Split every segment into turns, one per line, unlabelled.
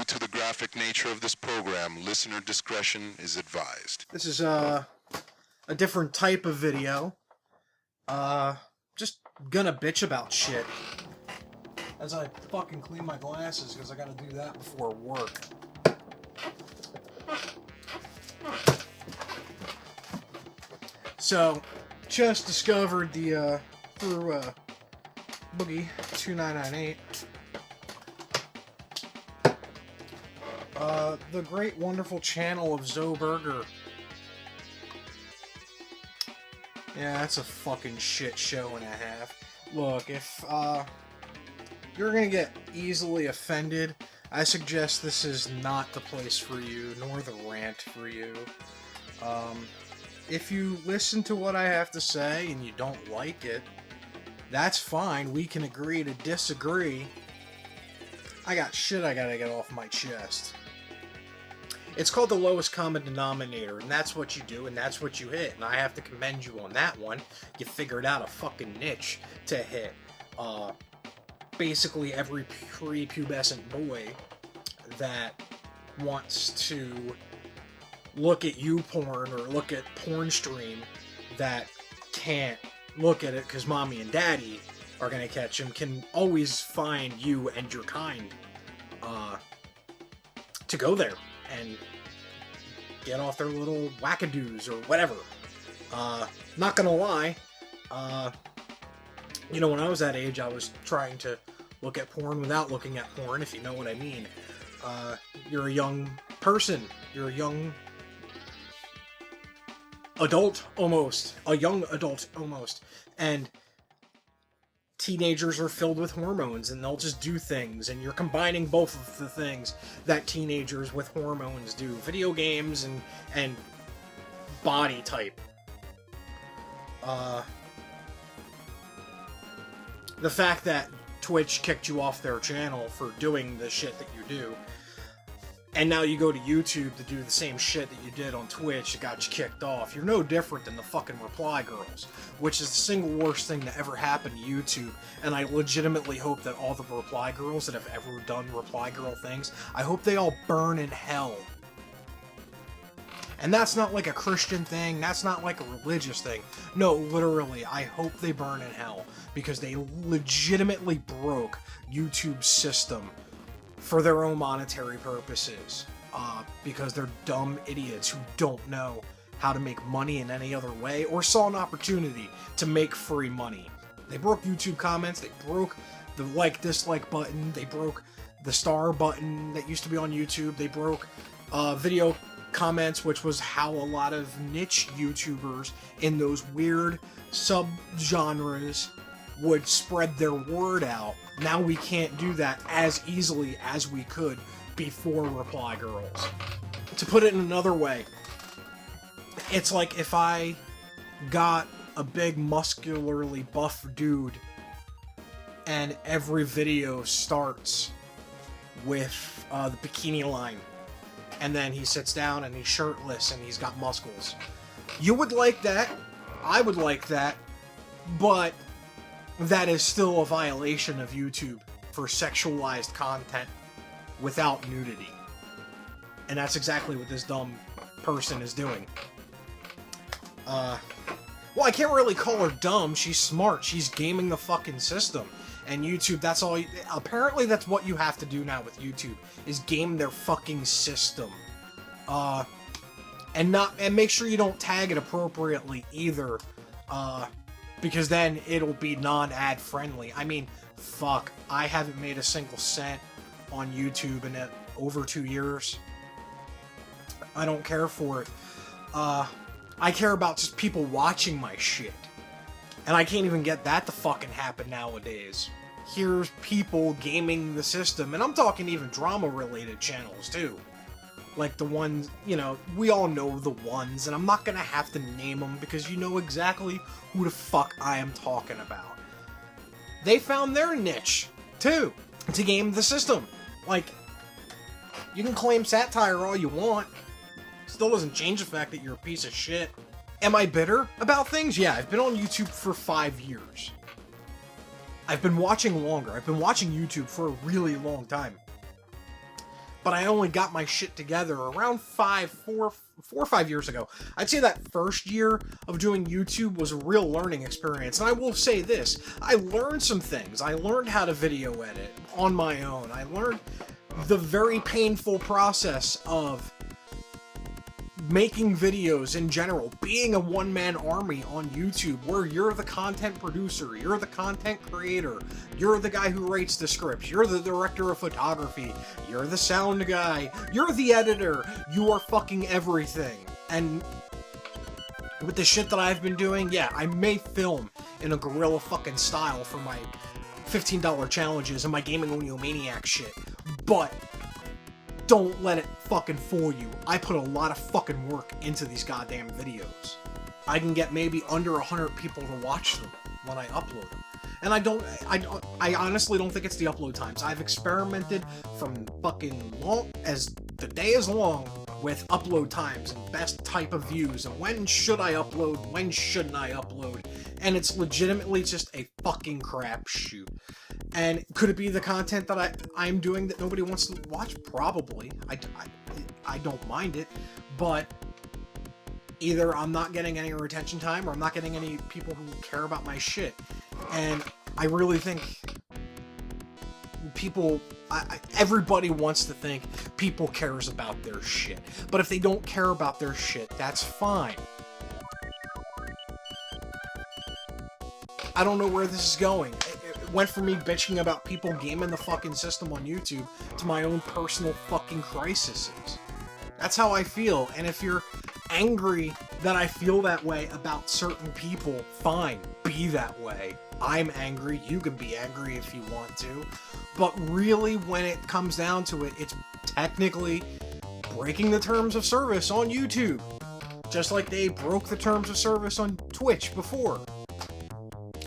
to the graphic nature of this program, listener discretion is advised.
This is a different type of video. Just gonna bitch about shit. As I fucking clean my glasses, because I gotta do that before work. So, just discovered the, through, Boogie 2998. The great, wonderful channel of Zoe Burger. Yeah, that's a fucking shit show and a half. Look, if, you're gonna get easily offended, I suggest this is not the place for you, nor the rant for you. If you listen to what I have to say and you don't like it, that's fine. We can agree to disagree. I got shit I gotta get off my chest. It's called the lowest common denominator, and that's what you do, and that's what you hit, and I have to commend you on that one. You figured out a fucking niche to hit. Basically every prepubescent boy that wants to look at YouPorn or look at porn stream that can't look at it because mommy and daddy are gonna catch him can always find you and your kind to go there and get off their little wackadoos or whatever. Not gonna lie, you know, when I was that age, I was trying to look at porn without looking at porn, if you know what I mean. You're a young person. You're a young adult, almost. A young adult, almost. And teenagers are filled with hormones, and they'll just do things, and you're combining both of the things that teenagers with hormones do. Video games and body type. The fact that Twitch kicked you off their channel for doing the shit that you do, and now you go to YouTube to do the same shit that you did on Twitch that got you kicked off, you're no different than the fucking Reply Girls, which is the single worst thing to ever happen to YouTube, and I legitimately hope that all the Reply Girls that have ever done Reply Girl things, I hope they all burn in hell. And that's not like a Christian thing, that's not like a religious thing. No, literally, I hope they burn in hell, because they legitimately broke YouTube's system for their own monetary purposes. Because they're dumb idiots who don't know how to make money in any other way, or saw an opportunity to make free money. They broke YouTube comments, they broke the like-dislike button, they broke the star button that used to be on YouTube, they broke video comments, which was how a lot of niche YouTubers in those weird sub-genres would spread their word out. Now we can't do that as easily as we could before Reply Girls. To put it in another way, it's like if I got a big muscularly buff dude and every video starts with the bikini line, and then he sits down and he's shirtless and he's got muscles. You would like that, I would like that, but that is still a violation of YouTube for sexualized content without nudity. And that's exactly what this dumb person is doing. Well, I can't really call her dumb, she's smart, she's gaming the fucking system. And YouTube, that's all, apparently that's what you have to do now with YouTube, is game their fucking system. And make sure you don't tag it appropriately either, because then it'll be non-ad friendly. I mean, fuck, I haven't made a single cent on YouTube in over 2 years. I don't care for it. I care about just people watching my shit. And I can't even get that to fucking happen nowadays. Here's people gaming the system, and I'm talking even drama-related channels, too. Like the ones, you know, we all know the ones, and I'm not gonna have to name them because you know exactly who the fuck I am talking about. They found their niche, too, to game the system. Like, you can claim satire all you want. Still doesn't change the fact that you're a piece of shit. Am I bitter about things? Yeah, I've been on YouTube for 5 years. I've been watching longer. I've been watching YouTube for a really long time. but I only got my shit together around 4 or 5 years ago. I'd say that first year of doing YouTube was a real learning experience, and I will say this, I learned some things. I learned how to video edit on my own. I learned the very painful process of making videos in general, being a one-man army on YouTube where you're the content producer, you're the content creator, you're the guy who writes the scripts, you're the director of photography, you're the sound guy, you're the editor, you are fucking everything. And with the shit that I've been doing, yeah, I may film in a guerrilla fucking style for my $15 challenges and my Gaming Onio Maniac shit, but don't let it fucking fool you. I put a lot of fucking work into these goddamn videos. I can get maybe under 100 people to watch them when I upload them. And I honestly don't think it's the upload times. I've experimented from fucking long, as the day is long, with upload times and best type of views and when should I upload, when shouldn't I upload, and it's legitimately just a fucking crapshoot. And could it be the content that I'm doing that nobody wants to watch? Probably. I don't mind it, but either I'm not getting any retention time or I'm not getting any people who care about my shit. And I really think people, everybody wants to think people cares about their shit. But if they don't care about their shit, that's fine. I don't know where this is going. It went from me bitching about people gaming the fucking system on YouTube to my own personal fucking crises. That's how I feel, and if you're angry that I feel that way about certain people, fine, be that way. I'm angry, you can be angry if you want to, but really when it comes down to it, it's technically breaking the terms of service on YouTube, just like they broke the terms of service on Twitch before.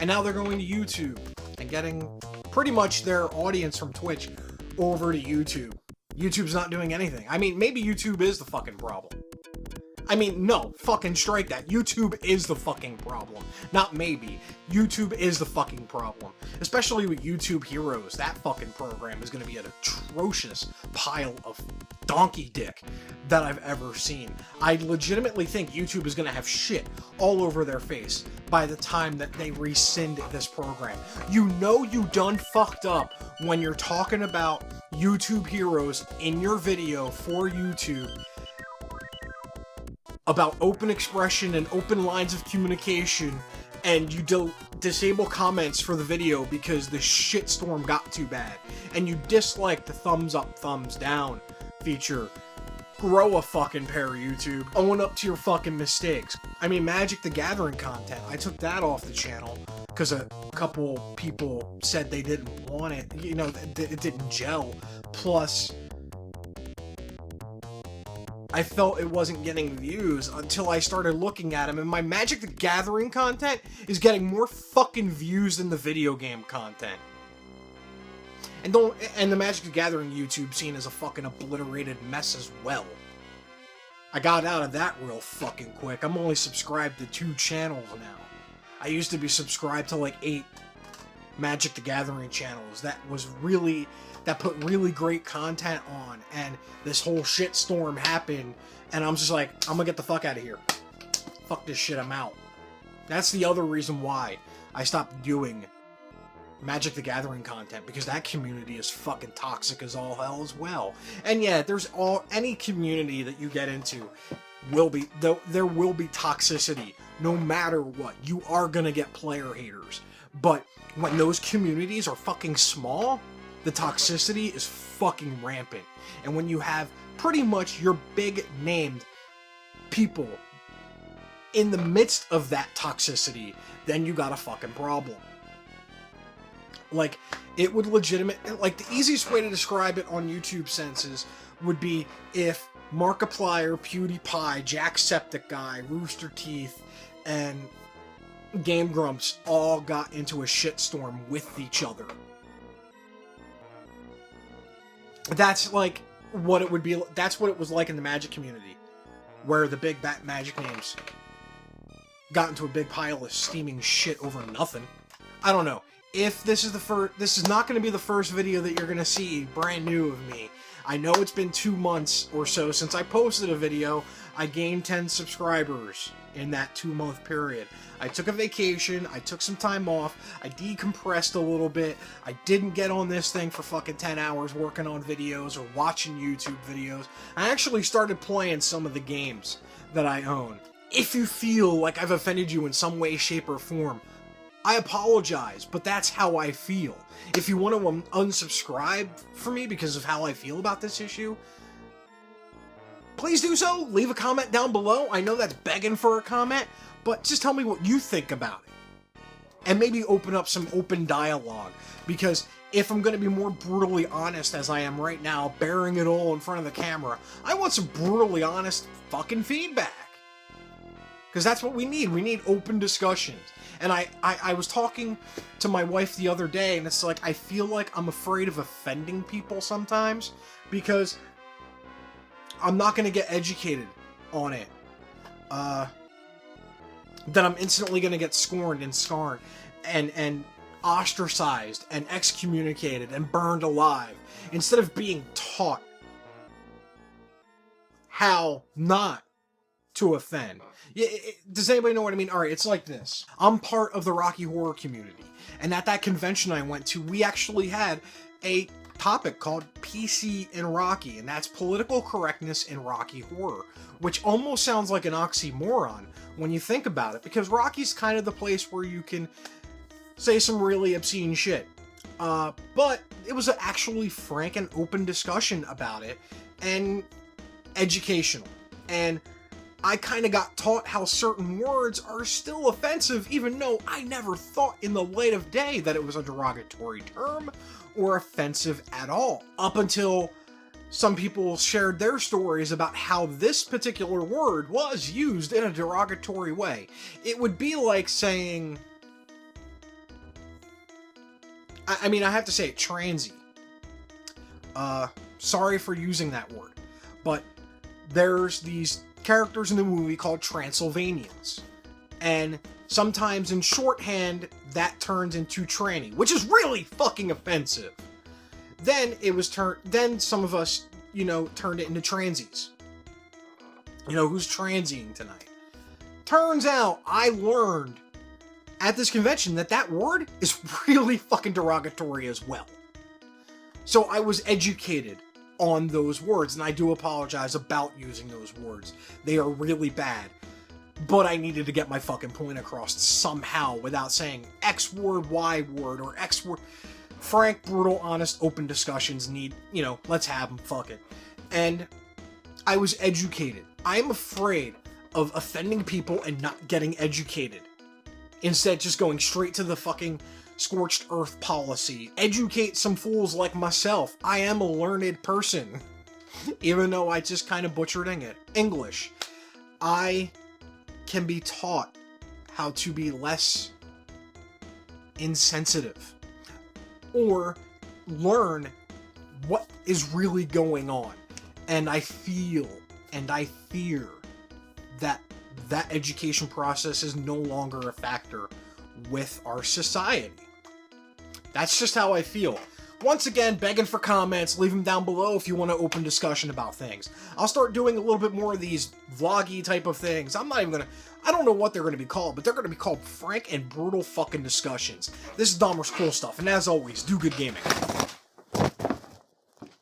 And now they're going to YouTube and getting pretty much their audience from Twitch over to YouTube. YouTube's not doing anything. I mean, maybe YouTube is the fucking problem. I mean, no, fucking strike that. YouTube is the fucking problem. Not maybe. YouTube is the fucking problem. Especially with YouTube Heroes. That fucking program is going to be an atrocious pile of donkey dick that I've ever seen. I legitimately think YouTube is going to have shit all over their face by the time that they rescind this program. You know you done fucked up when you're talking about YouTube Heroes in your video for YouTube about open expression and open lines of communication, and you disable comments for the video because the shitstorm got too bad, and you dislike the thumbs up, thumbs down feature. Grow a fucking pair, YouTube. Own up to your fucking mistakes. I mean, Magic the Gathering content, I took that off the channel because a couple people said they didn't want it. You know, it didn't gel. Plus, I felt it wasn't getting views until I started looking at them, and my Magic the Gathering content is getting more fucking views than the video game content. And the Magic the Gathering YouTube scene is a fucking obliterated mess as well. I got out of that real fucking quick. I'm only subscribed to 2 channels now. I used to be subscribed to like 8 Magic the Gathering channels that put really great content on, and this whole shitstorm happened, and I'm just like, I'm gonna get the fuck out of here. Fuck this shit, I'm out. That's the other reason why I stopped doing Magic the Gathering content, because that community is fucking toxic as all hell as well. And yeah, any community that you get into there will be toxicity no matter what. You are gonna get player haters, but when those communities are fucking small, the toxicity is fucking rampant. And when you have pretty much your big named people in the midst of that toxicity, then you got a fucking problem. Like, it would like, the easiest way to describe it on YouTube senses would be if Markiplier, PewDiePie, Jacksepticeye, Rooster Teeth, and Game Grumps all got into a shitstorm with each other. That's like what it would be. That's what it was like in the Magic community, where the big Magic names got into a big pile of steaming shit over nothing. I don't know. If this is not going to be the first video that you're going to see brand new of me. I know it's been 2 months or so since I posted a video. I gained 10 subscribers in that 2-month period. I took a vacation, I took some time off, I decompressed a little bit, I didn't get on this thing for fucking 10 hours working on videos or watching YouTube videos. I actually started playing some of the games that I own. If you feel like I've offended you in some way, shape, or form, I apologize, but that's how I feel. If you want to unsubscribe for me because of how I feel about this issue, please do so. Leave a comment down below. I know that's begging for a comment, but just tell me what you think about it. And maybe open up some open dialogue, because if I'm going to be more brutally honest as I am right now, bearing it all in front of the camera, I want some brutally honest fucking feedback. Because that's what we need. We need open discussions. And I was talking to my wife the other day, and it's like, I feel like I'm afraid of offending people sometimes, because I'm not going to get educated on it. That I'm instantly going to get scorned and scarred and ostracized and excommunicated and burned alive, instead of being taught how not to offend. Does anybody know what I mean? Alright, it's like this. I'm part of the Rocky Horror community, and at that convention I went to, we actually had a topic called PC in Rocky, and that's political correctness in Rocky Horror, which almost sounds like an oxymoron when you think about it, because Rocky's kind of the place where you can say some really obscene shit. But it was an actually frank and open discussion about it, and educational. And I kind of got taught how certain words are still offensive, even though I never thought in the light of day that it was a derogatory term or offensive at all. Up until some people shared their stories about how this particular word was used in a derogatory way. It would be like saying, I mean, I have to say it, transy. Sorry for using that word, but there's these characters in the movie called Transylvanians, and sometimes in shorthand that turns into tranny, which is really fucking offensive. Then it was then some of us, you know, turned it into transies. You know, who's transying tonight? Turns out I learned at this convention that that word is really fucking derogatory as well. So I was educated on those words, and I do apologize about using those words. They are really bad, but I needed to get my fucking point across somehow without saying X word, Y word, or X word. Frank, brutal, honest, open discussions need, you know, let's have them, fuck it. And I was educated. I am afraid of offending people and not getting educated. Instead, just going straight to the fucking scorched earth policy. Educate some fools like myself. I am a learned person. Even though I just kind of butchered English. I can be taught how to be less insensitive. Or learn what is really going on. And I feel and I fear that that education process is no longer a factor with our society. That's just how I feel. Once again, begging for comments. Leave them down below if you want to open discussion about things. I'll start doing a little bit more of these vloggy type of things. I'm not even gonna, I don't know what they're gonna be called, but they're gonna be called frank and brutal fucking discussions. This is Dahmer's Cool Stuff, and as always, do good gaming.